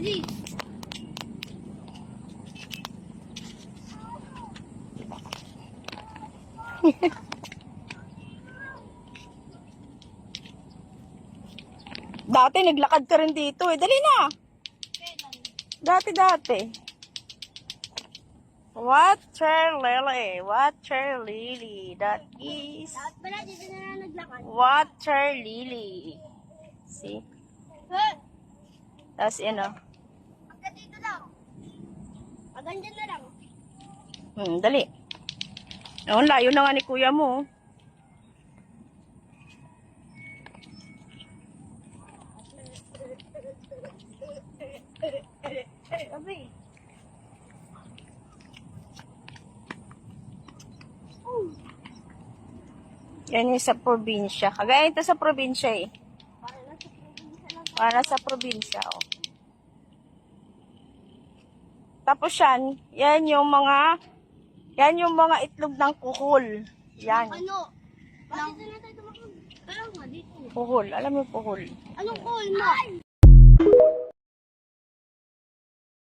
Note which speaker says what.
Speaker 1: Daddy.
Speaker 2: Dati naglakad ka rin dito eh. Dali na. Dati. Water lily. Water lily. That is
Speaker 1: Dapat pala dito na naglakad.
Speaker 2: water lily. See? Tapos
Speaker 1: Hanggang dito lang. Hanggang dyan na lang.
Speaker 2: dali. Oh, layo na nga ni kuya mo.
Speaker 1: Sabi.
Speaker 2: Yan yung sa probinsya. Kagaya ito sa probinsya eh. Para sa probinsya, oh. Tapos yan yung mga itlog ng kuhol. Yan.
Speaker 1: Ano? Bakit na tayo tumakot? Parang nga dito.
Speaker 2: Kuhol. Alam mo yung kuhol?
Speaker 1: Anong call mo?